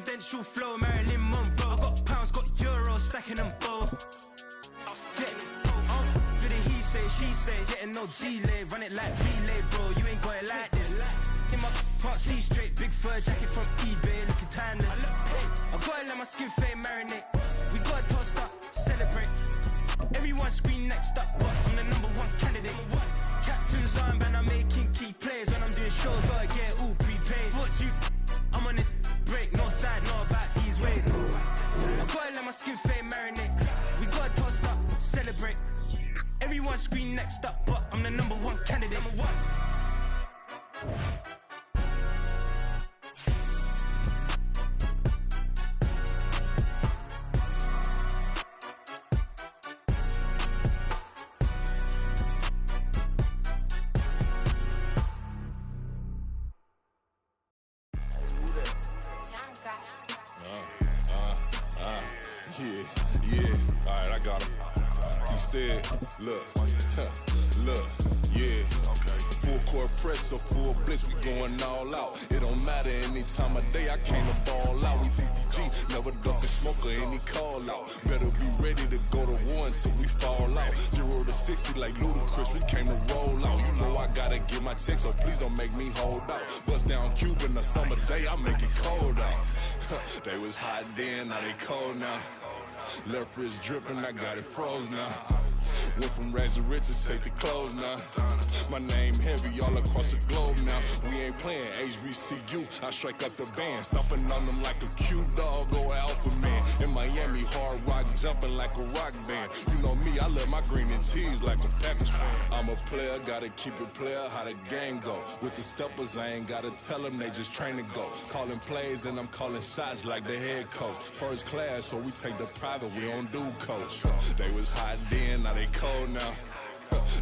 Presidential flow, Marilyn Monroe. I got pounds, got euros, stacking them both. Do the he say, she say, getting no delay. Run it like relay, bro, you ain't got it like this. In my can't see straight, big fur jacket from eBay, looking timeless. I gotta let my skin fade marinate. We gotta toast up, celebrate. Everyone scream next up, but I'm the #1 candidate. Captain's armband, I'm making key plays. When I'm doing shows, gotta get all prepaid. What you, I'm on it, break, no side, no about these ways. I gotta let my skin fade marinate. We gotta toast up, celebrate. Everyone scream next up, but I'm the #1 candidate. Yeah, alright, I got him. T-Stead, look, look, yeah. Full court press, so full blitz, we going all out. It don't matter any time of day, I came to ball out. We TCG, never duck a smoker, any call out. Better be ready to go to war until we fall out. 0 to 60 like Ludacris, we came to roll out. You know I gotta get my check, so please don't make me hold out. Bust down Cuban a summer day, I make it cold out. They was hot then, now they cold now. Left wrist dripping, I got it froze now. Went from rags to riches, take the clothes now. My name heavy all across the globe now. We ain't playing HBCU, I strike up the band. Stomping on them like a cute dog or alpha man. In Miami, hard rock jumping like a rock band. You know me, I love my green and cheese like a Packers fan. I'm a player, gotta keep it player, how the game go. With the steppers, I ain't gotta tell them, they just train to go. Calling plays and I'm calling shots like the head coach. First class, so we take the private, we don't do coach. They was hot then, now they cold now.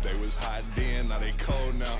They was hot then, now they cold now.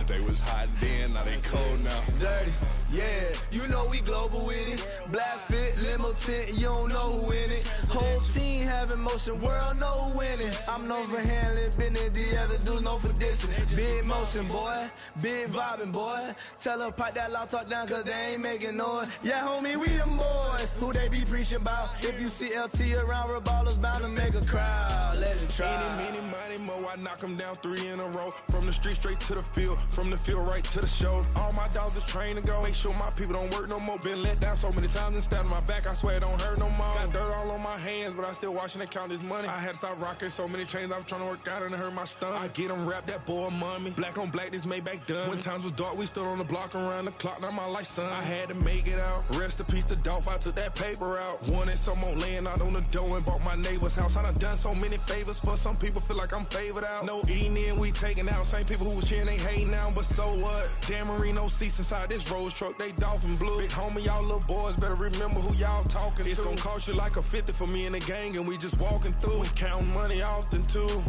They was hot then, now they cold now. Dirty, yeah, you know we global with it. Black fit, limo tint, you don't know who in it. Whole team having motion, world know who winning. I'm known for handling business, the other dudes known for dissing. Big motion, boy, big vibing, boy. Tell her pipe that loud talk down, cause they ain't making noise. Yeah, homie, we them boys, who they be preaching about. If you see LT around, Reballo's bound to make a crowd. Let it try. Any, money, mo, I knock them down 3 in a row. From the street straight to the field, from the field right to the show. All my dogs is trained to go. Make sure my people don't work no more. Been let down so many times and stabbed my back, I swear it don't hurt no more. Got dirt all on my hands, but I still watching and count this money. I had to stop rocking so many chains, I was trying to work out and it hurt my stomach. I get them wrapped, that boy mommy. Black on black, this Maybach done. When times was dark, we stood on the block around the clock, now my life son. I had to make it out. Rest in peace to Dolph, I took that paper out. Wanted some more laying out on the dough and bought my neighbor's house. I done so many favors for some people, feel like I'm favored out. No eating in, we taking out. Same people who was cheering, they hating now, but so what? Dan Marino seats inside this Rolls truck, they dolphin blue. Big homie, y'all little boys better remember who y'all talking to. It's gonna cost you like a 50 for me and the gang, and we just walking through. We counting money often too.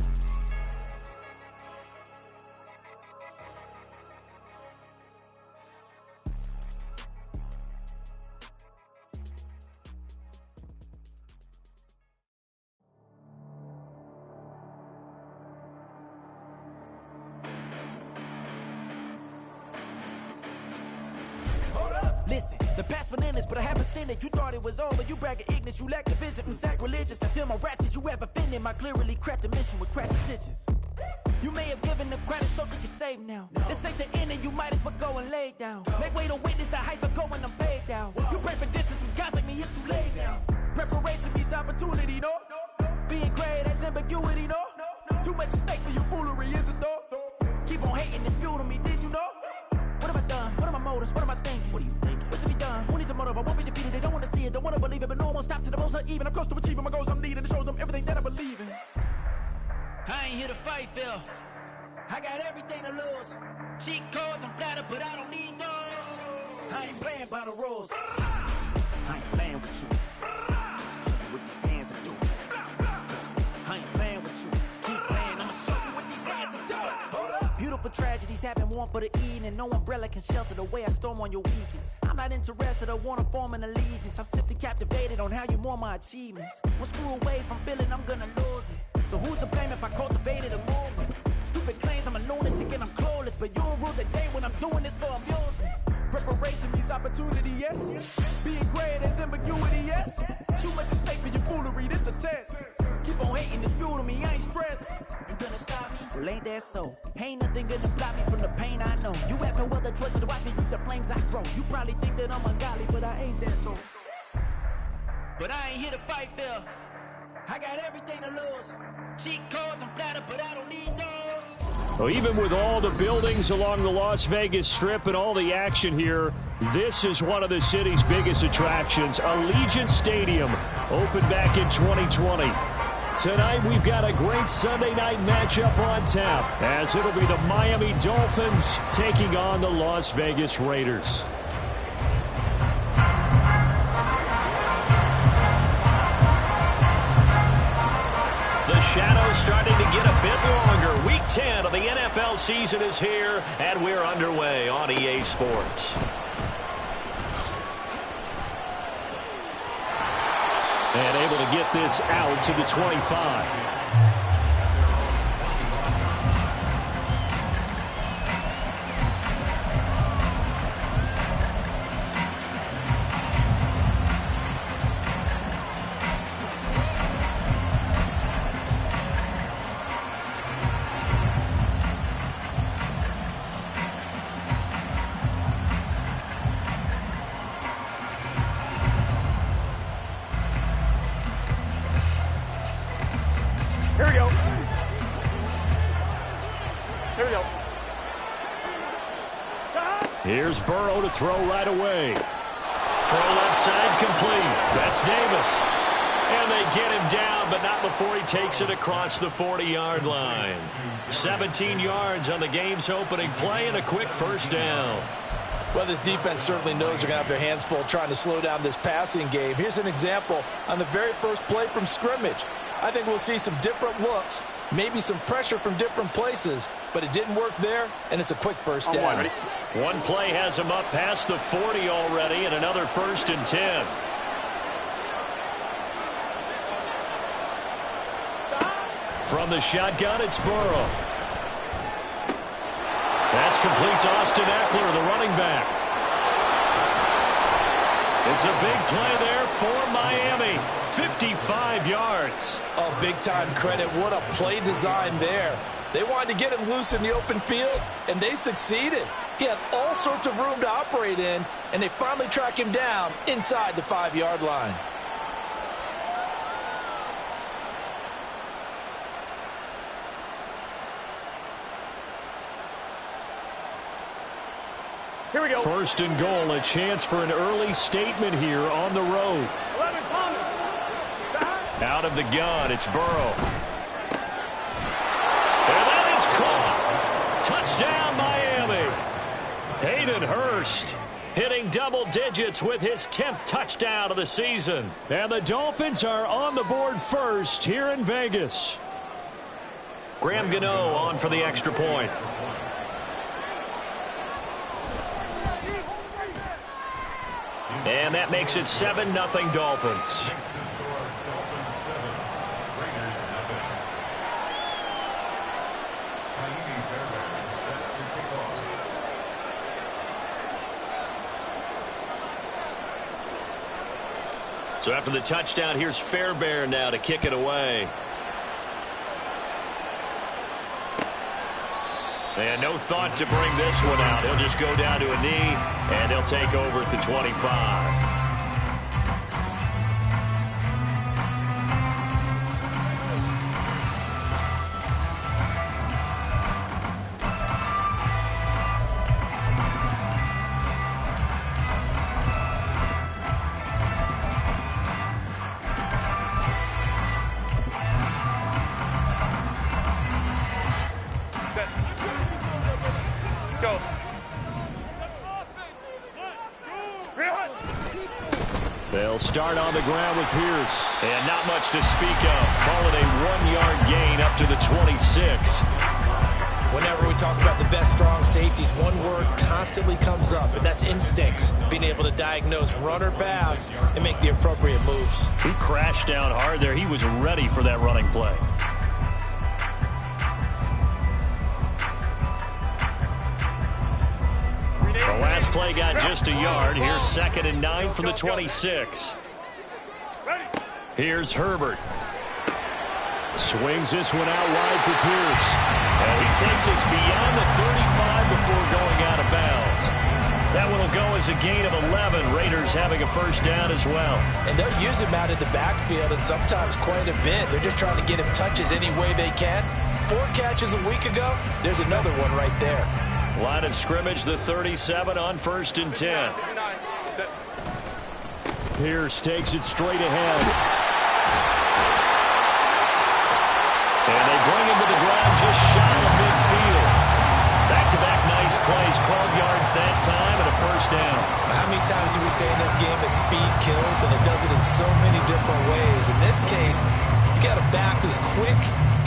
Listen, the past bananas, but I haven't seen it. You thought it was over, you bragging ignorance, you lack the vision from sacrilegious. I feel my ratchets, you have offended my clearly crafted mission with crass intentions. You may have given them credit so you can save now. This ain't the end and you might as well go and lay down. Make way to witness the heights are going, I'm paid down. You pray for distance with guys like me, it's too late now. Preparation means opportunity, no? Being great has ambiguity, no? Too much at stake for your foolery, is it though? Keep on hating, it's fuel to me, did you know? What have I done? What are my motives? What am I thinking? What are you thinking? What's to be done? Who needs a motive? I won't be defeated. They don't want to see it, don't want to believe it, but no one won't stop to the most uneven. I'm close to achieving my goals. I'm needing to show them everything that I believe in. I ain't here to fight, Phil. I got everything to lose. Cheat codes, I'm flattered, but I don't need those. I ain't playing by the rules. I ain't playing with you. Show you what these hands are doing. I ain't playing with you. Keep playing, I'ma show you what these hands are doing. Hold up. Beautiful tragedies happen, one for the eating, and no umbrella can shelter the way I storm on your weekends. I'm not interested or wanna form an allegiance. I'm simply captivated on how you more my achievements. One screw away from feeling I'm gonna lose it. So who's to blame if I cultivated a movement? Stupid claims I'm a lunatic and I'm clueless, but you'll rule the day when I'm doing this for amusement. Separation means opportunity, yes. Being great is ambiguity, yes. Too much at stake for your foolery, this a test. Keep on hating, it's fuel to me, I ain't stressed. You gonna stop me? Well, ain't that so? Ain't nothing gonna block me from the pain I know. You have no other choice but to watch me reap the flames I grow. You probably think that I'm ungodly, but I ain't that though. But I ain't here to fight fair. I got everything to lose. Cheat codes, I'm flattered, but I don't need those. Well, even with all the buildings along the Las Vegas Strip and all the action here, this is one of the city's biggest attractions. Allegiant Stadium opened back in 2020. Tonight we've got a great Sunday night matchup on tap, as it'll be the Miami Dolphins taking on the Las Vegas Raiders. The shadow's starting to get a bit longer. Week 10 of the NFL season is here, and we're underway on EA Sports. And able to get this out to the 25. Here's Burrow to throw right away. Throw left side complete. That's Davis. And they get him down, but not before he takes it across the 40-yard line. 17 yards on the game's opening play and a quick first down. Well, this defense certainly knows they're going to have their hands full trying to slow down this passing game. Here's an example on the very first play from scrimmage. I think we'll see some different looks, maybe some pressure from different places, but it didn't work there, and it's a quick first down. One play has him up past the 40 already, and another 1st and 10. From the shotgun, it's Burrow. That's complete to Austin Eckler, the running back. It's a big play there for Miami. 55 yards. Oh, big-time credit. What a play design there. They wanted to get him loose in the open field, and they succeeded. He had all sorts of room to operate in, and they finally track him down inside the 5-yard line. Here we go. 1st and goal, a chance for an early statement here on the road. Out of the gun, it's Burrow. And that is caught. Touchdown, Miami. Hayden Hurst hitting double digits with his 10th touchdown of the season. And the Dolphins are on the board first here in Vegas. Graham Gano on for the extra point. And that makes it 7-0 Dolphins. So after the touchdown, here's Fairbairn now to kick it away. And no thought to bring this one out. He'll just go down to a knee, and they'll take over at the 25. They'll start on the ground with Pierce. And not much to speak of. Call it a 1-yard gain up to the 26. Whenever we talk about the best strong safeties, one word constantly comes up, and that's instincts. Being able to diagnose run or pass and make the appropriate moves. He crashed down hard there. He was ready for that running play. Last play got just a yard. Here's 2nd and 9 from the 26. Here's Herbert. Swings this one out wide for Pierce. And he takes us beyond the 35 before going out of bounds. That one will go as a gain of 11. Raiders having a first down as well. And they'll use him out of the backfield, and sometimes quite a bit. They're just trying to get him touches any way they can. 4 catches a week ago. There's another one right there. Line of scrimmage, the 37 on 1st and 10. Pierce takes it straight ahead. And they bring him to the ground just shy of midfield. Back-to-back nice plays, 12 yards that time and a first down. How many times do we say in this game that speed kills, and it does it in so many different ways? In this case, you got a back who's quick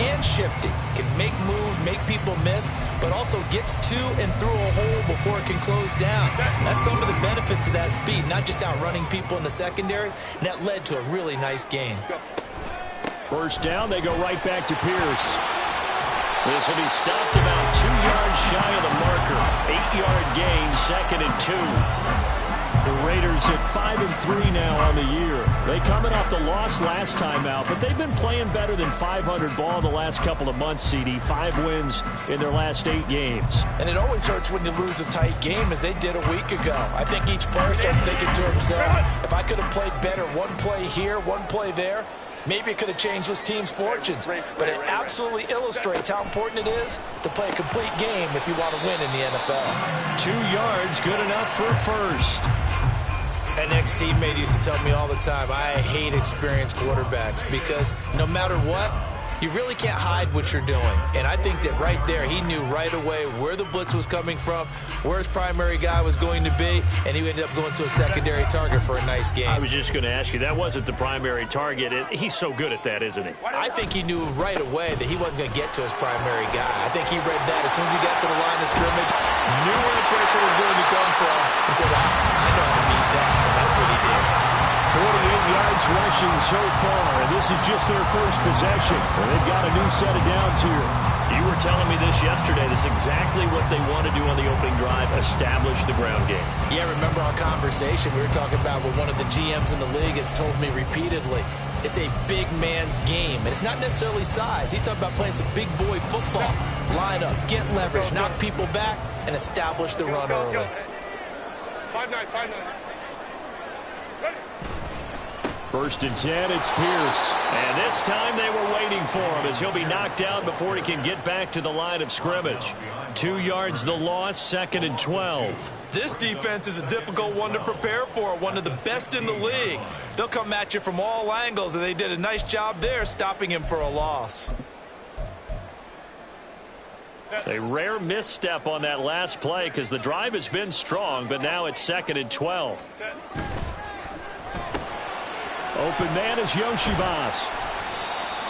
and shifty, can make moves, make people miss, but also gets to and through a hole before it can close down. That's some of the benefits of that speed, not just outrunning people in the secondary, and that led to a really nice game. First down, they go right back to Pierce. This will be stopped about 2 yards shy of the marker. 8-yard gain, 2nd and 2. The Raiders at 5-3 now on the year. They coming off the loss last time out, but they've been playing better than 500 ball the last couple of months, CD. 5 wins in their last 8 games. And it always hurts when you lose a tight game, as they did a week ago. I think each player starts thinking to himself, if I could have played better one play here, one play there, maybe it could have changed this team's fortunes. But it absolutely illustrates how important it is to play a complete game if you want to win in the NFL. 2 yards, good enough for a first. An ex-teammate used to tell me all the time, I hate experienced quarterbacks because no matter what, you really can't hide what you're doing. And I think that right there, he knew right away where the blitz was coming from, where his primary guy was going to be, and he ended up going to a secondary target for a nice game. I was just going to ask you, that wasn't the primary target. He's so good at that, isn't he? I think he knew right away that he wasn't going to get to his primary guy. I think he read that as soon as he got to the line of scrimmage, knew where the pressure was going to come from, and said, I know how to beat that, and that's what he did. 48 yards rushing so far, and this is just their first possession. And they've got a new set of downs here. You were telling me this yesterday. This is exactly what they want to do on the opening drive, establish the ground game. Yeah, remember our conversation? We were talking about what one of the GMs in the league has told me repeatedly. It's a big man's game, and it's not necessarily size. He's talking about playing some big boy football. Line up, get leverage, knock people back, and establish the run early. 5-9, 5-9. 1st and 10, it's Pierce. And this time they were waiting for him as he'll be knocked down before he can get back to the line of scrimmage. 2 yards the loss, 2nd and 12. This defense is a difficult one to prepare for, one of the best in the league. They'll come at you from all angles, and they did a nice job there stopping him for a loss. A rare misstep on that last play because the drive has been strong, but now it's 2nd and 12. Open man is Yoshibas.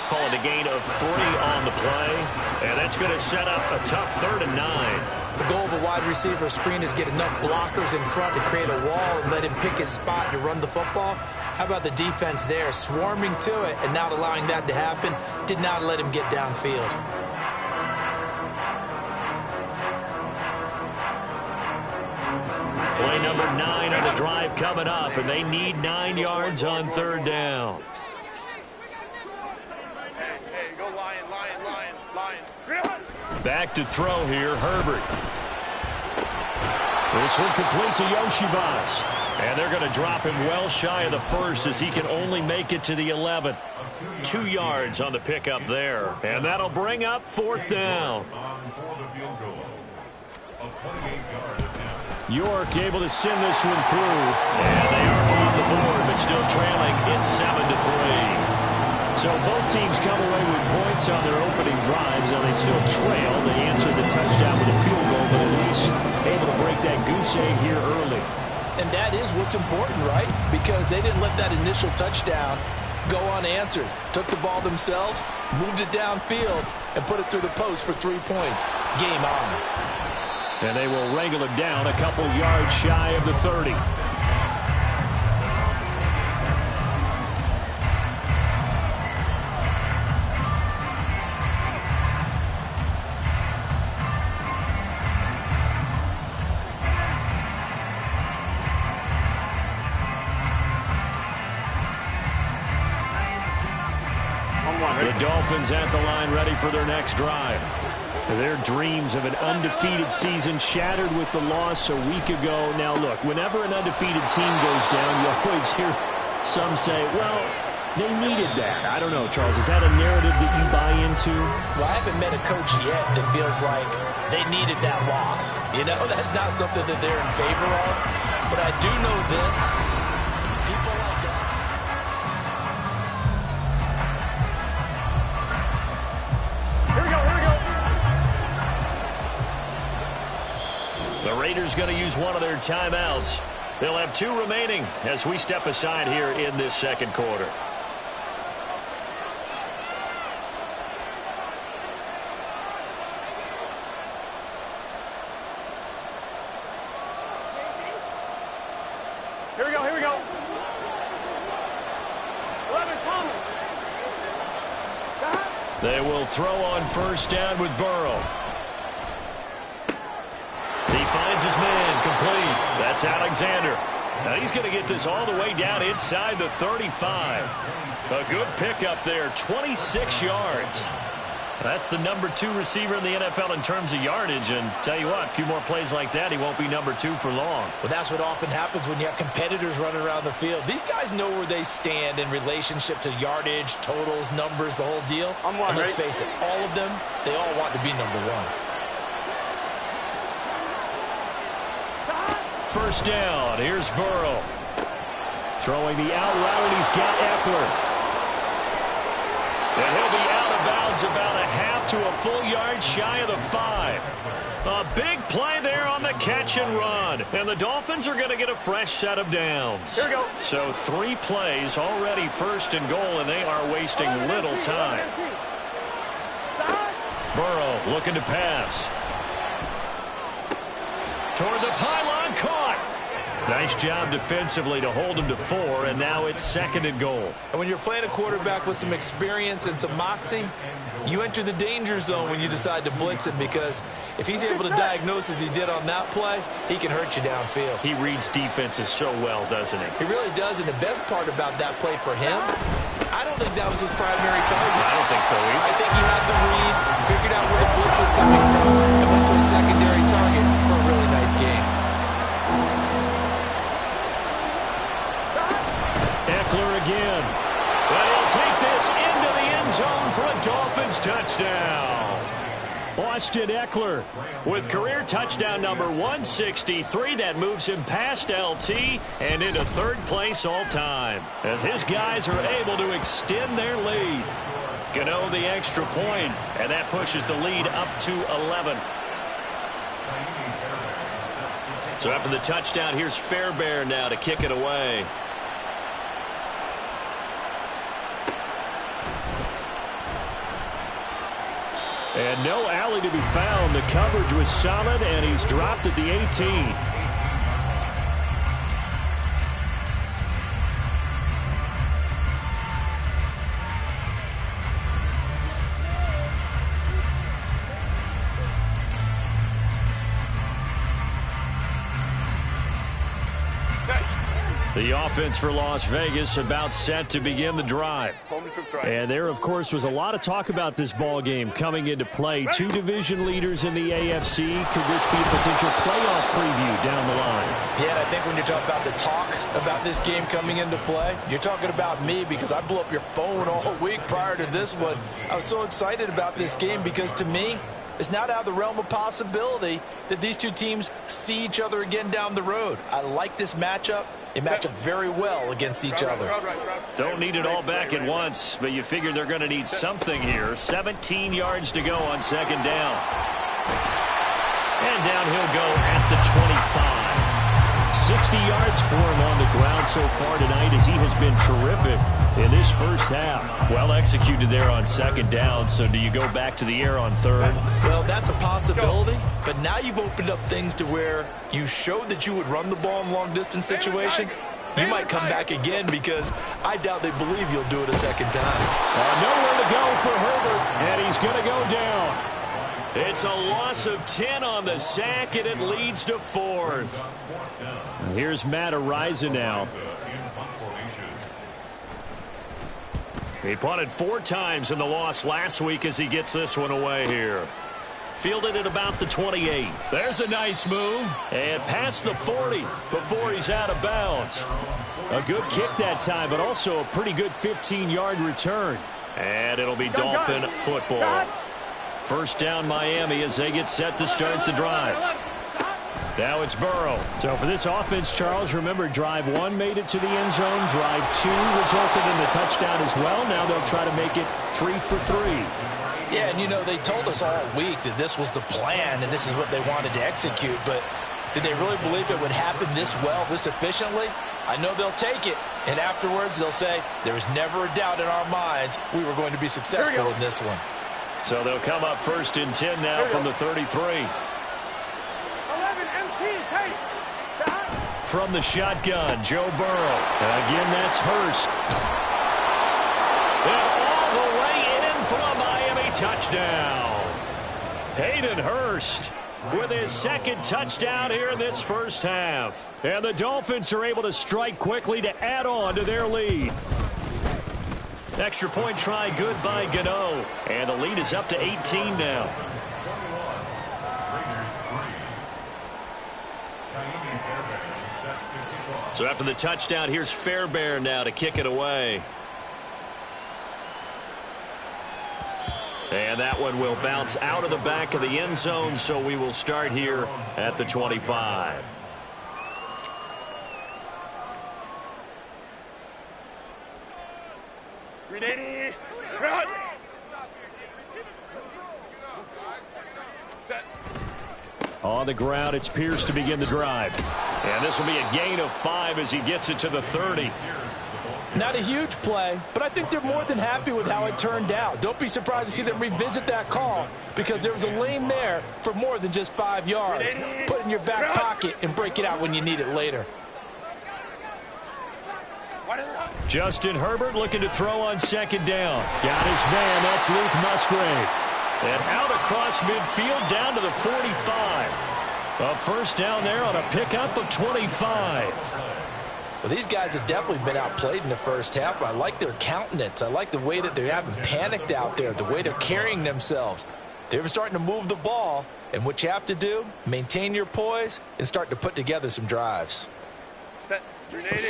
Calling a gain of 3 on the play. And that's going to set up a tough 3rd and 9. The goal of a wide receiver screen is get enough blockers in front to create a wall and let him pick his spot to run the football. How about the defense there, swarming to it and not allowing that to happen? Did not let him get downfield. Play number 9 on the drive coming up, and they need 9 yards on 3rd down. Hey, go Lion. Back to throw here, Herbert. This one complete to Yoshibas. And they're going to drop him well shy of the first as he can only make it to the 11. 2 yards on the pickup there. And that'll bring up 4th down. York able to send this one through. And they are on the board, but still trailing. It's 7-3. So both teams come away with points on their opening drives. Now they still trail. They answered the touchdown with a field goal, but at least able to break that goose egg here early. And that is what's important, right? Because they didn't let that initial touchdown go unanswered. Took the ball themselves, moved it downfield, and put it through the post for 3 points. Game on. And they will wrangle it down a couple yards shy of the 30. The Dolphins at the line, ready for their next drive. Their dreams of an undefeated season shattered with the loss a week ago. Now, look, whenever an undefeated team goes down, you always hear some say, well, they needed that. I don't know, Charles. Is that a narrative that you buy into? Well, I haven't met a coach yet that feels like they needed that loss. You know, that's not something that they're in favor of. But I do know this. People like us. Here we go, here we go. The Raiders going to use one of their timeouts. They'll have 2 remaining as we step aside here in this second quarter. Here we go, here we go. 11 coming. They will throw on first down with Burrow. He finds his man, complete. That's Alexander. Now he's going to get this all the way down inside the 35. A good pickup there, 26 yards. That's the number 2 receiver in the NFL in terms of yardage. And tell you what, a few more plays like that, he won't be number 2 for long. Well, that's what often happens when you have competitors running around the field. These guys know where they stand in relationship to yardage, totals, numbers, the whole deal. And let's face it, all of them, they all want to be number 1. First down, here's Burrow. Throwing the out route, and he's got Eckler. And he'll be out of bounds about a half to a full yard shy of the 5. A big play there on the catch and run. And the Dolphins are going to get a fresh set of downs. Here we go. So 3 plays, already first and goal, and they are wasting little time. Burrow looking to pass. Toward the pylon, caught. Nice job defensively to hold him to 4, and now it's second and goal. And when you're playing a quarterback with some experience and some moxie, you enter the danger zone when you decide to blitz him, because if he's able to diagnose as he did on that play, he can hurt you downfield. He reads defenses so well, doesn't he? He really does, and the best part about that play for him, I don't think that was his primary target. I don't think so either. I think he had the read, figured out where the blitz was coming from, and went to a secondary target for a really nice game. Eckler again. But he'll take this into the end zone for a Dolphins touchdown. Austin Eckler with career touchdown number 163. That moves him past LT and into 3rd place all time as his guys are able to extend their lead. Gano the extra point, and that pushes the lead up to 11. So after the touchdown, here's Fairbairn now to kick it away. And no alley to be found. The coverage was solid, and he's dropped at the 18. The offense for Las Vegas about set to begin the drive. And there, of course, was a lot of talk about this ball game coming into play. 2 division leaders in the AFC. Could this be a potential playoff preview down the line? Yeah, and I think when you're talking about the talk about this game coming into play, you're talking about me, because I blew up your phone all week prior to this one. I was so excited about this game because, to me, it's not out of the realm of possibility that these 2 teams see each other again down the road. I like this matchup. They match up very well against each other. Don't need it all back at once, but you figure they're going to need something here. 17 yards to go on second down. And down he'll go at the 25. 60 yards for him on the ground so far tonight, as he has been terrific in this first half. Well executed there on second down. So do you go back to the air on 3rd? Well, that's a possibility, but now you've opened up things to where you showed that you would run the ball in a long-distance situation. You might come back again, because I doubt they believe you'll do it a second time. Nowhere to go for Herbert, and he's going to go down. It's a loss of 10 on the sack, and it leads to 4th. Here's Matt Araiza now. He punted 4 times in the loss last week as he gets this one away here. Fielded at about the 28. There's a nice move. And past the 40 before he's out of bounds. A good kick that time, but also a pretty good 15-yard return. And it'll be Dolphin football. First down Miami as they get set to start the drive. Now it's Burrow. So for this offense, Charles, remember drive 1 made it to the end zone. Drive 2 resulted in the touchdown as well. Now they'll try to make it 3 for 3. Yeah, and you know, they told us all week that this was the plan and this is what they wanted to execute. But did they really believe it would happen this well, this efficiently? I know they'll take it. And afterwards they'll say, there was never a doubt in our minds we were going to be successful in this one. So they'll come up first and 10 now from the 33. From the shotgun, Joe Burrow. And again, that's Hurst. And all the way in for a Miami touchdown. Hayden Hurst with his second touchdown here in this first half. And the Dolphins are able to strike quickly to add on to their lead. Extra point try good by Gano. And the lead is up to 18 now. So after the touchdown, here's Fairbairn now to kick it away. And that one will bounce out of the back of the end zone, so we will start here at the 25. Ready? Run! Set. On the ground, it's Pierce to begin the drive. And this will be a gain of 5 as he gets it to the 30. Not a huge play, but I think they're more than happy with how it turned out. Don't be surprised to see them revisit that call because there was a lane there for more than just 5 yards. Put it in your back pocket and break it out when you need it later. Justin Herbert looking to throw on second down. Got his man, that's Luke Musgrave. And out across midfield down to the 45. A first down there on a pickup of 25. Well, these guys have definitely been outplayed in the first half. I like their countenance. I like the way that they haven't panicked out there, the way they're carrying themselves. They're starting to move the ball, and what you have to do, maintain your poise and start to put together some drives.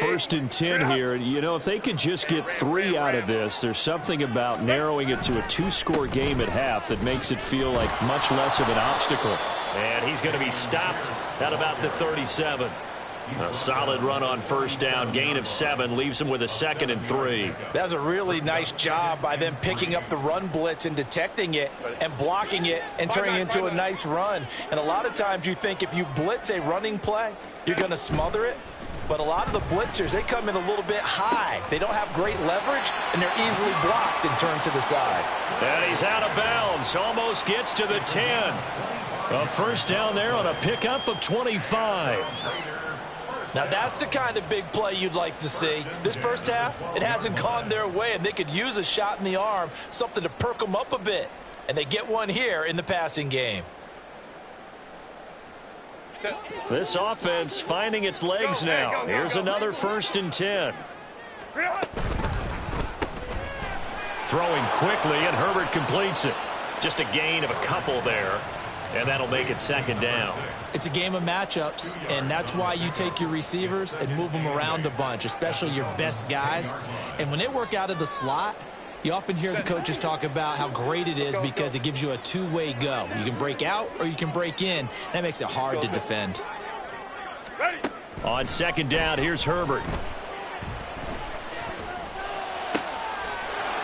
First and 10 here. You know, if they could just get 3 out of this, there's something about narrowing it to a 2-score game at half that makes it feel like much less of an obstacle. And he's going to be stopped at about the 37. A solid run on first down, gain of 7, leaves him with a 2nd and 3. That's a really nice job by them picking up the run blitz and detecting it and blocking it and turning it into a nice run. And a lot of times you think if you blitz a running play, you're going to smother it. But a lot of the blitzers, they come in a little bit high. They don't have great leverage, and they're easily blocked and turned to the side. And he's out of bounds, almost gets to the 10. A first down there on a pickup of 25. Now, that's the kind of big play you'd like to see. This first half, it hasn't gone their way, and they could use a shot in the arm, something to perk them up a bit. And they get one here in the passing game. This offense finding its legs now. Here's another first and 10. Throwing quickly, and Herbert completes it. Just a gain of a couple there, and that'll make it 2nd down. It's a game of matchups, and that's why you take your receivers and move them around a bunch, especially your best guys. And when they work out of the slot, you often hear the coaches talk about how great it is because it gives you a two-way go. You can break out or you can break in. That makes it hard to defend. On 2nd down, here's Herbert.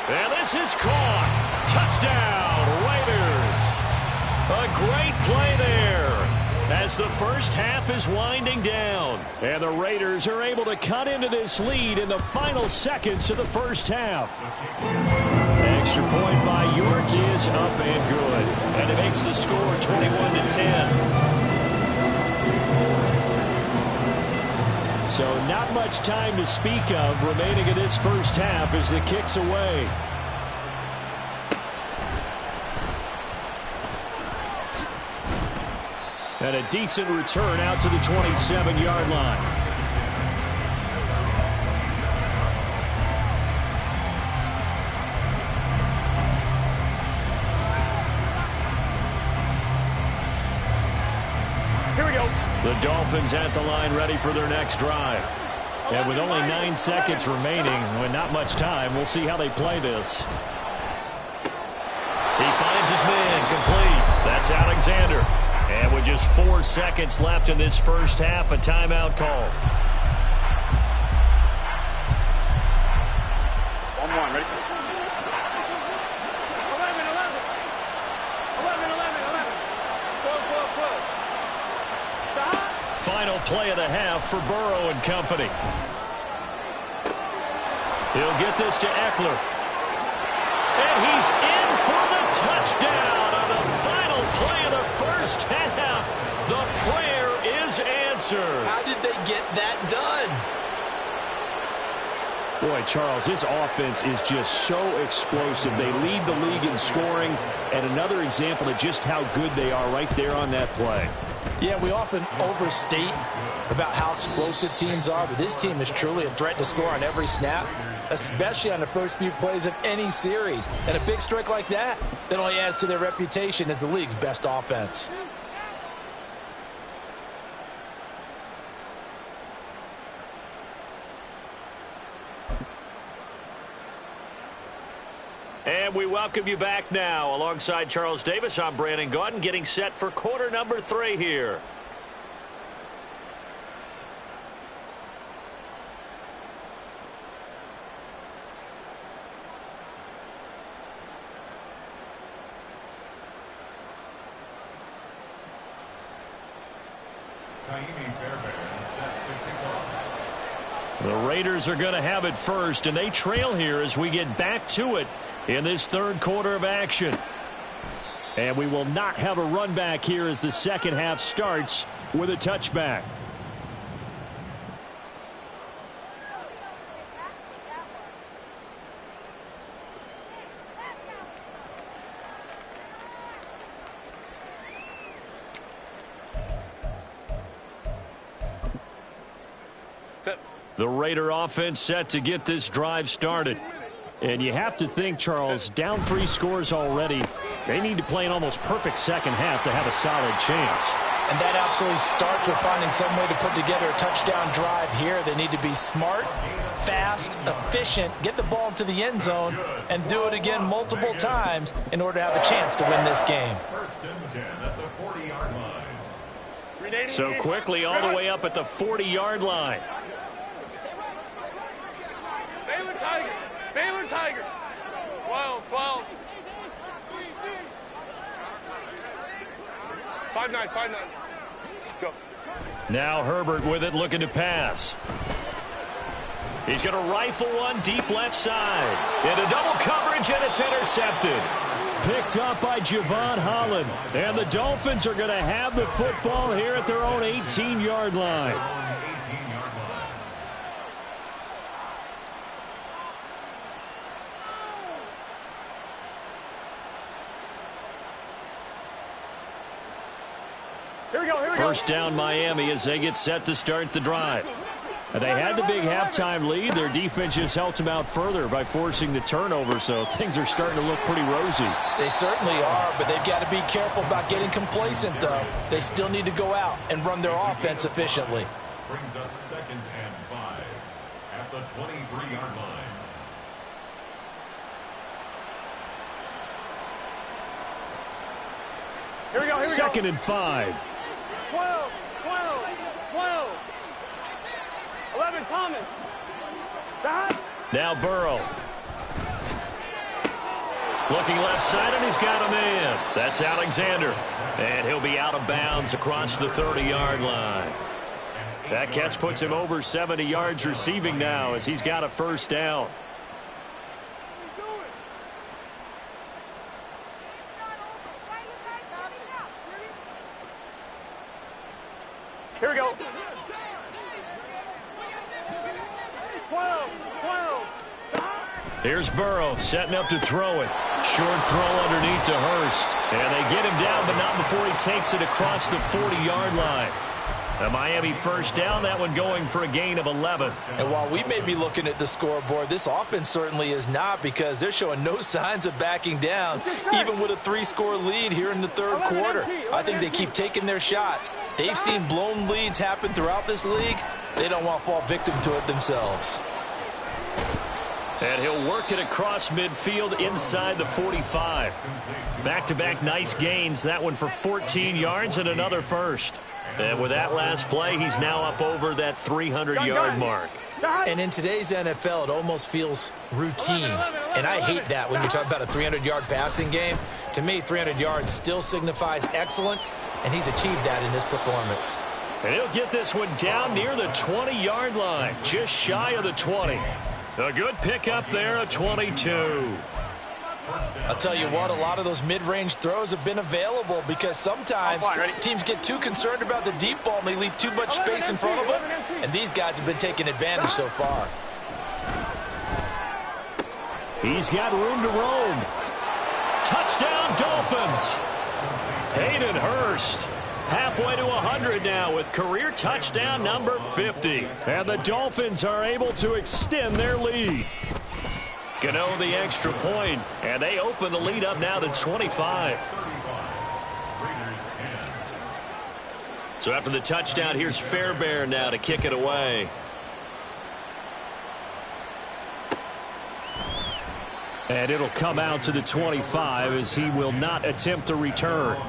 And this is caught. Touchdown, Raiders. A great play there as the first half is winding down. And the Raiders are able to cut into this lead in the final seconds of the first half. Extra point by York is up and good. And it makes the score 21-10. So not much time to speak of remaining in this first half as the kick's away. And a decent return out to the 27-yard line. Dolphins at the line ready for their next drive. And with only 9 seconds remaining, with not much time, we'll see how they play this. He finds his man complete. That's Alexander. And with just 4 seconds left in this first half, a timeout call. One more, ready? 11. Final play of the half for Burrow and company. He'll get this to Eckler. And he's in for the touchdown on the final play of the first half. The prayer is answered. How did they get that done? Boy, Charles, this offense is just so explosive. They lead the league in scoring, and another example of just how good they are right there on that play. Yeah, we often overstate about how explosive teams are, but this team is truly a threat to score on every snap, especially on the first few plays of any series. And a big strike like that only adds to their reputation as the league's best offense. And we welcome you back now. Alongside Charles Davis, I'm Brandon Gaudin, getting set for quarter number 3 here. The Raiders are going to have it first, and they trail here as we get back to it in this third quarter of action. And we will not have a run back here as the second half starts with a touchback. The Raider offense set to get this drive started. And you have to think, Charles, down 3 scores already. They need to play an almost perfect second half to have a solid chance. And that absolutely starts with finding some way to put together a touchdown drive here. They need to be smart, fast, efficient, get the ball into the end zone, and do it again multiple times in order to have a chance to win this game. First and 10 at the 40-yard line. So quickly all the way up at the 40-yard line. Baylor Tigers. 12. 5-9. Go. Now Herbert with it, looking to pass. He's going to rifle one deep left side. Into double coverage, and it's intercepted. Picked up by Javon Holland. And the Dolphins are going to have the football here at their own 18-yard line. First down Miami as they get set to start the drive. They had the big halftime lead. Their defense just helped them out further by forcing the turnover, so things are starting to look pretty rosy. They certainly are, but they've got to be careful about getting complacent, though. They still need to go out and run their offense efficiently. Brings up 2nd and 5 at the 23-yard line. Here we go. 2nd and 5. 12. 11, Thomas. Now Burrow. Looking left side, and he's got a man. That's Alexander. And he'll be out of bounds across the 30-yard line. That catch puts him over 70 yards receiving now as he's got a first down. Here we go. 12. Here's Burrow setting up to throw it. Short throw underneath to Hurst. And they get him down, but not before he takes it across the 40-yard line. A Miami first down, that one going for a gain of 11. And while we may be looking at the scoreboard, this offense certainly is not, because they're showing no signs of backing down, even with a 3-score lead here in the third quarter. I think they keep taking their shots. They've seen blown leads happen throughout this league. They don't want to fall victim to it themselves. And he'll work it across midfield inside the 45. Back-to-back nice gains. That one for 14 yards and another first. And with that last play, he's now up over that 300-yard mark. And in today's NFL, it almost feels routine. And I hate that when you talk about a 300-yard passing game. To me, 300 yards still signifies excellence, and he's achieved that in this performance. And he'll get this one down near the 20-yard line, just shy of the 20. A good pickup there, a 22. I'll tell you what, a lot of those mid-range throws have been available because sometimes teams get too concerned about the deep ball and they leave too much space in front of them, and these guys have been taking advantage so far. He's got room to roam. Touchdown, Dolphins. Hayden Hurst halfway to 100 now with career touchdown number 50. And the Dolphins are able to extend their lead. Gano the extra point, and they open the lead up now to 25. So after the touchdown, here's Fairbairn now to kick it away. And it'll come out to the 25 as he will not attempt to return.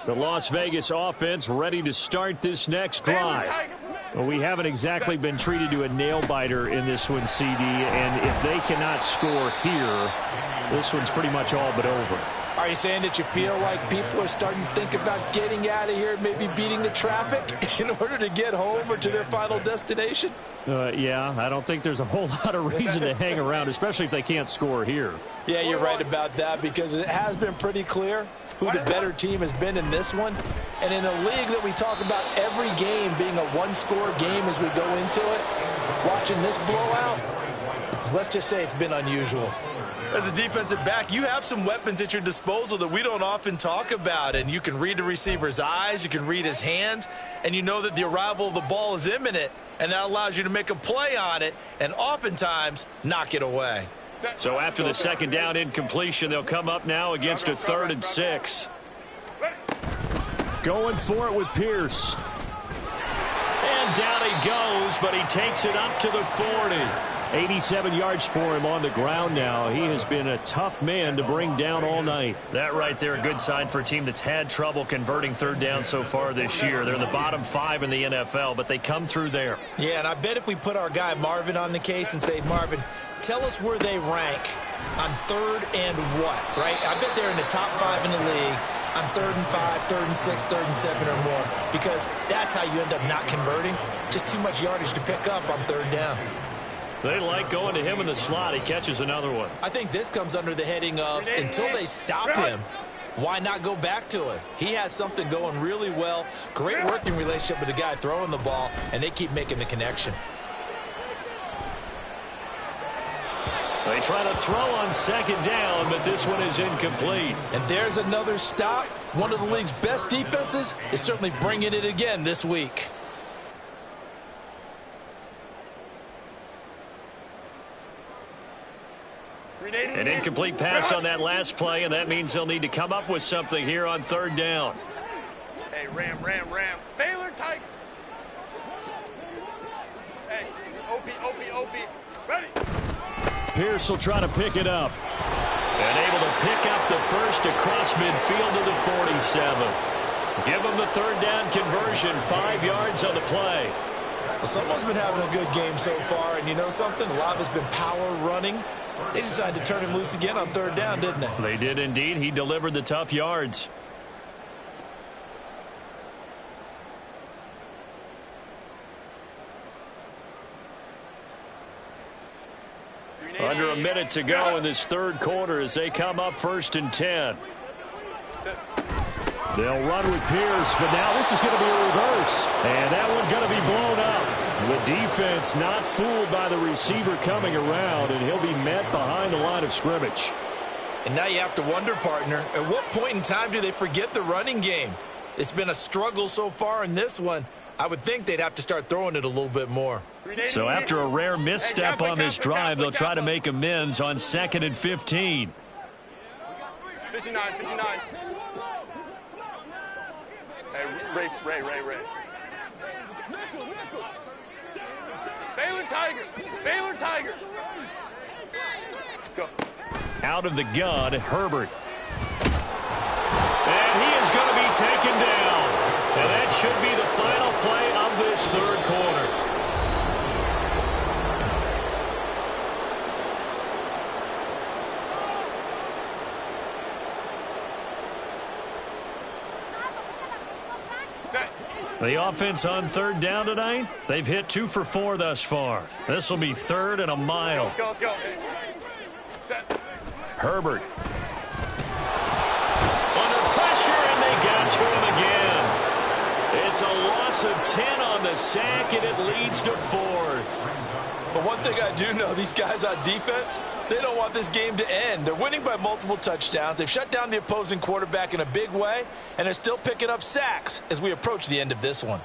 The Las Vegas offense ready to start this next drive. Well, we haven't exactly been treated to a nail-biter in this one, CD, and if they cannot score here, this one's pretty much all but over. Are you saying that you feel like people are starting to think about getting out of here, maybe beating the traffic in order to get home or to their final destination? Yeah, I don't think there's a whole lot of reason to hang around, especially if they can't score here. Yeah, you're right about that because it has been pretty clear who the better team has been in this one. And in a league that we talk about every game being a one-score game as we go into it, watching this blowout, let's just say it's been unusual. As a defensive back, you have some weapons at your disposal that we don't often talk about, and you can read the receiver's eyes, you can read his hands, and you know that the arrival of the ball is imminent, and that allows you to make a play on it and oftentimes knock it away. So after the second down incompletion, they'll come up now against a 3rd and 6. Going for it with Pierce. And down he goes, but he takes it up to the 40. 87 yards for him on the ground now. He has been a tough man to bring down all night. That right there, a good sign for a team that's had trouble converting 3rd down so far this year. They're in the bottom 5 in the NFL, but they come through there. Yeah, and I bet if we put our guy Marvin on the case and say, Marvin, tell us where they rank on 3rd and what, right? I bet they're in the top 5 in the league on 3rd and 5, 3rd and 6, 3rd and 7 or more, because that's how you end up not converting. Just too much yardage to pick up on 3rd down. They like going to him in the slot. He catches another one. I think this comes under the heading of until they stop him, why not go back to it? He has something going really well. Great working relationship with the guy throwing the ball, and they keep making the connection. They try to throw on 2nd down, but this one is incomplete. And there's another stop. One of the league's best defenses is certainly bringing it again this week. An incomplete pass on that last play, and that means they'll need to come up with something here on 3rd down. Hey, Ram. Baylor tight. Hey, OP. Ready. Pierce will try to pick it up. And able to pick up the first across midfield to the 47. Give them the 3rd down conversion, 5 yards on the play. Well, someone's been having a good game so far, and you know something? A lot of it's been power running. They decided to turn him loose again on 3rd down, didn't they? They did indeed. He delivered the tough yards. Under a minute to go in this 3rd quarter as they come up 1st and 10. They'll run with Pierce, but now this is going to be a reverse. And that one going to be blown up. The defense not fooled by the receiver coming around, and he'll be met behind the line of scrimmage. And now you have to wonder, partner, at what point in time do they forget the running game? It's been a struggle so far in this one. I would think they'd have to start throwing it a little bit more. So after a rare misstep on this drive, they'll try to make amends on 2nd and 15. 59. Hey, Ray. Baylor Tiger. Go. Out of the gun, Herbert. And he is going to be taken down. And that should be the final play of this third quarter. The offense on third down tonight, they've hit 2 for 4 thus far. This will be 3rd and a mile. Let's go. Herbert. Under pressure, and they got to him again. It's a loss of 10 on the sack, and it leads to 4th. But one thing I do know, these guys on defense, they don't want this game to end. They're winning by multiple touchdowns. They've shut down the opposing quarterback in a big way, and they're still picking up sacks as we approach the end of this one.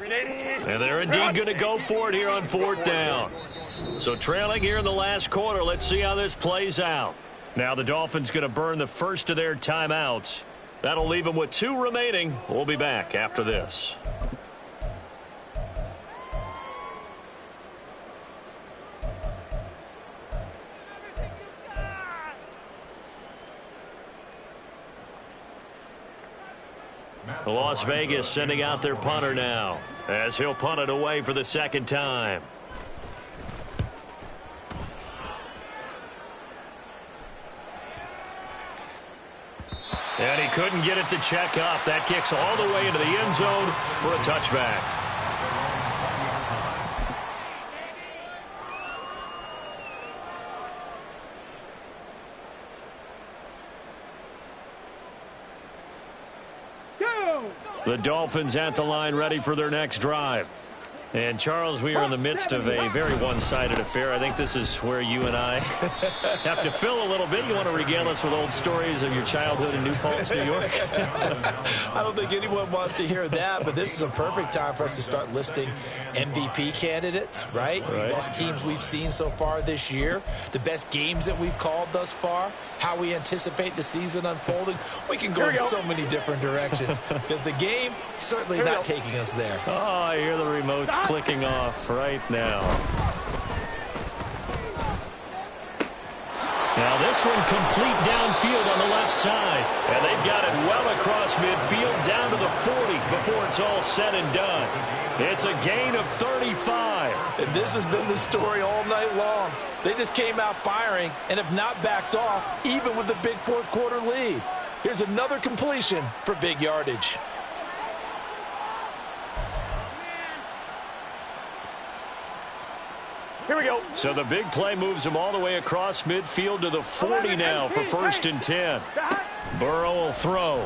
And they're indeed going to go for it here on 4th down. So trailing here in the last quarter, let's see how this plays out. Now the Dolphins going to burn the first of their timeouts. That'll leave them with 2 remaining. We'll be back after this. Las Vegas sending out their punter now as he'll punt it away for the 2nd time. And he couldn't get it to check up. That kicks all the way into the end zone for a touchback. The Dolphins at the line ready for their next drive. And, Charles, we are in the midst of a very one-sided affair. I think this is where you and I have to fill a little bit. You want to regale us with old stories of your childhood in New Paltz, New York? I don't think anyone wants to hear that, but this is a perfect time for us to start listing MVP candidates, right? The best teams we've seen so far this year, the best games that we've called thus far, how we anticipate the season unfolding. We can go in so many different directions because the game certainly not taking us there. Oh, I hear the remotes clicking off right now. Now this one complete downfield on the left side. And they've got it well across midfield down to the 40 before it's all said and done. It's a gain of 35. And this has been the story all night long. They just came out firing and have not backed off, even with the big 4th quarter lead. Here's another completion for big yardage. Here we go. So the big play moves him all the way across midfield to the 40 now for 1st and 10. Burrow will throw.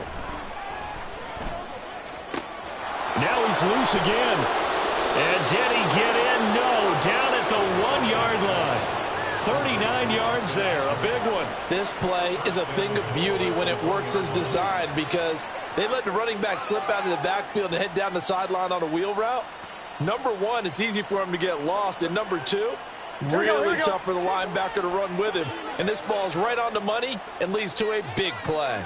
Now he's loose again. And did he get in? No. Down at the 1-yard line. 39 yards there. A big one. This play is a thing of beauty when it works as designed because they let the running back slip out of the backfield and head down the sideline on a wheel route. Number 1, it's easy for him to get lost. And number 2, really tough for the linebacker to run with him. And this ball's right on the money and leads to a big play.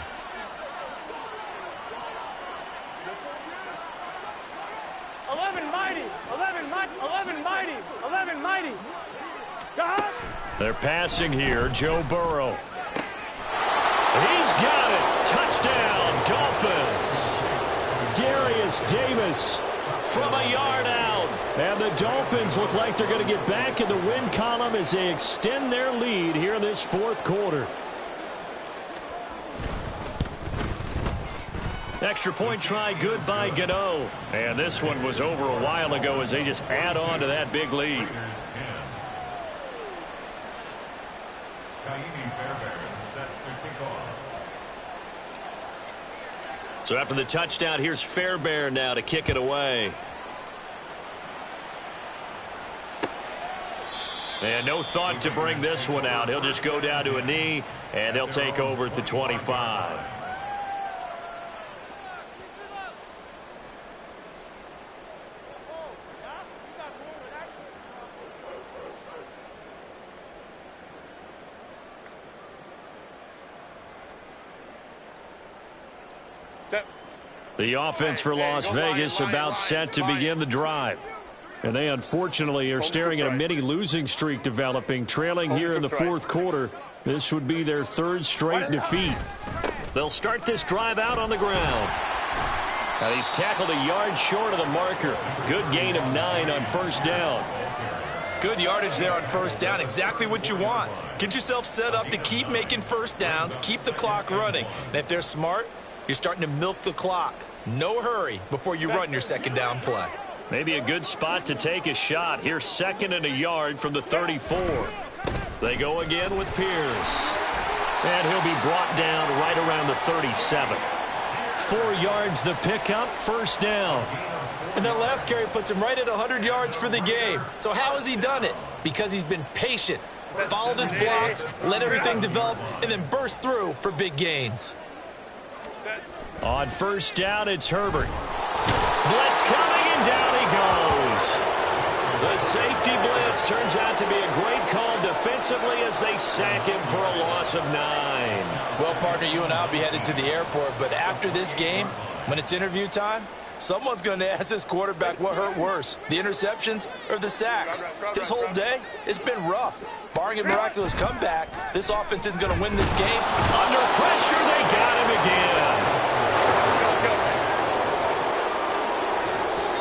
They're passing here. Joe Burrow. He's got it. Touchdown, Dolphins. Darius Davis from a yard out. And the Dolphins look like they're going to get back in the win column as they extend their lead here in this 4th quarter. Extra point try good by Gano. And this one was over a while ago as they just add on to that big lead. So after the touchdown, here's Fairbairn now to kick it away. And no thought to bring this one out. He'll just go down to a knee, and they'll take over at the 25. The offense for Las Vegas about set to begin the drive. And they unfortunately are staring at a mini losing streak developing, trailing here in the fourth quarter. This would be their third straight defeat. They'll start this drive out on the ground. Now he's tackled a yard short of the marker. Good gain of 9 on first down. Good yardage there on first down. Exactly what you want. Get yourself set up to keep making first downs, keep the clock running. And if they're smart, you're starting to milk the clock. No hurry before you run your second down play. Maybe a good spot to take a shot. Here's 2nd and a yard from the 34. They go again with Pierce. And he'll be brought down right around the 37. 4 yards the pickup, first down. And that last carry puts him right at 100 yards for the game. So how has he done it? Because he's been patient, followed his blocks, let everything develop, and then burst through for big gains. On first down, it's Herbert. Blitz coming, and down he goes. The safety blitz turns out to be a great call defensively as they sack him for a loss of 9. Well, partner, you and I will be headed to the airport, but after this game, when it's interview time, someone's going to ask this quarterback what hurt worse, the interceptions or the sacks. His whole day, it's been rough. Barring a miraculous comeback, this offense is going to win this game. Under pressure, they got him again.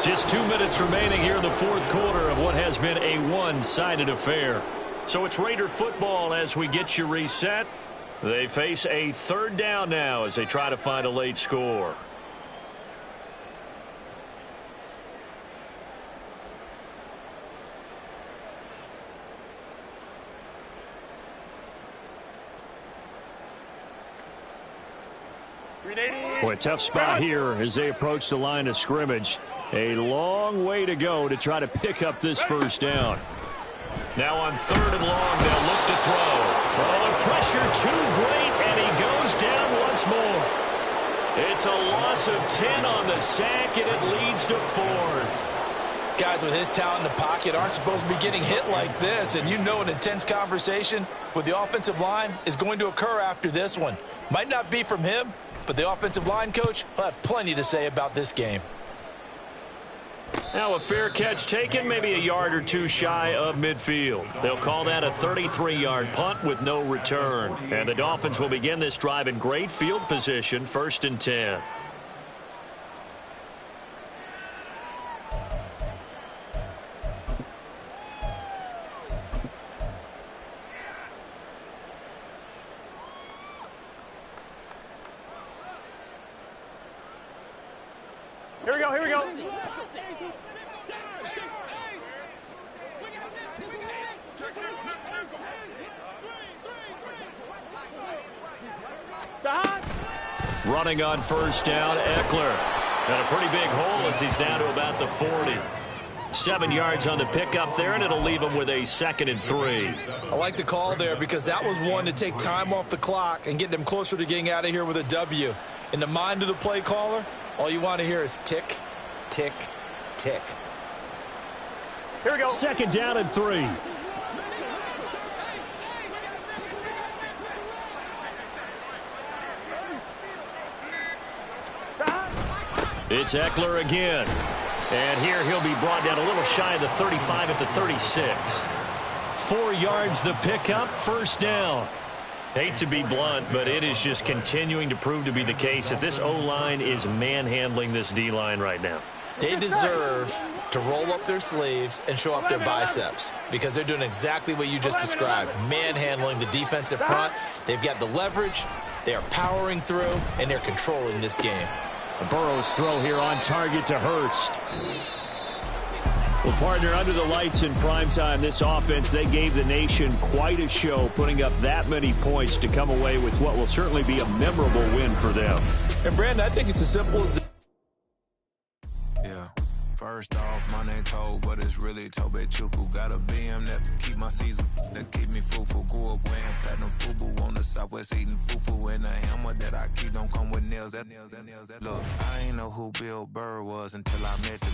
Just 2 minutes remaining here in the fourth quarter of what has been a one-sided affair. So it's Raider football as we get you reset. They face a third down now as they try to find a late score. Boy, tough spot here as they approach the line of scrimmage. A long way to go to try to pick up this first down. Now on 3rd and long, they'll look to throw. Oh, the pressure too great, and he goes down once more. It's a loss of 10 on the sack, and it leads to 4th. Guys with his talent in the pocket aren't supposed to be getting hit like this, and you know an intense conversation with the offensive line is going to occur after this one. Might not be from him, but the offensive line coach will have plenty to say about this game. Now a fair catch taken, maybe a yard or two shy of midfield. They'll call that a 33-yard punt with no return. And the Dolphins will begin this drive in great field position, 1st and 10. Here we go, here we go. Running on first down, Eckler. And a pretty big hole as he's down to about the 40. 7 yards on the pickup there, and it'll leave him with a 2nd and 3. I like the call there because that was one to take time off the clock and get them closer to getting out of here with a W. In the mind of the play caller, all you want to hear is tick, tick, tick. Here we go. 2nd down and 3. It's Eckler again. And here he'll be brought down a little shy of the 35 at the 36. 4 yards the pickup, first down. Hate to be blunt, but it is just continuing to prove to be the case that this O-line is manhandling this D-line right now. They deserve to roll up their sleeves and show up their biceps because they're doing exactly what you just described, manhandling the defensive front. They've got the leverage, they are powering through, and they're controlling this game. Burrow's throw here on target to Hurst. Well, partner, under the lights in primetime, this offense, they gave the nation quite a show, putting up that many points to come away with what will certainly be a memorable win for them. And, Brandon, I think it's as simple as... Yeah. First off, my name Toad, but it's really Tobe Chuku. Got a BM that keep my season, that keep me fruitful. Grew up wearing platinum FUBU on the Southwest eating fufu. And the hammer that I keep don't come with nails. Look, I ain't know who Bill Burr was until I met him.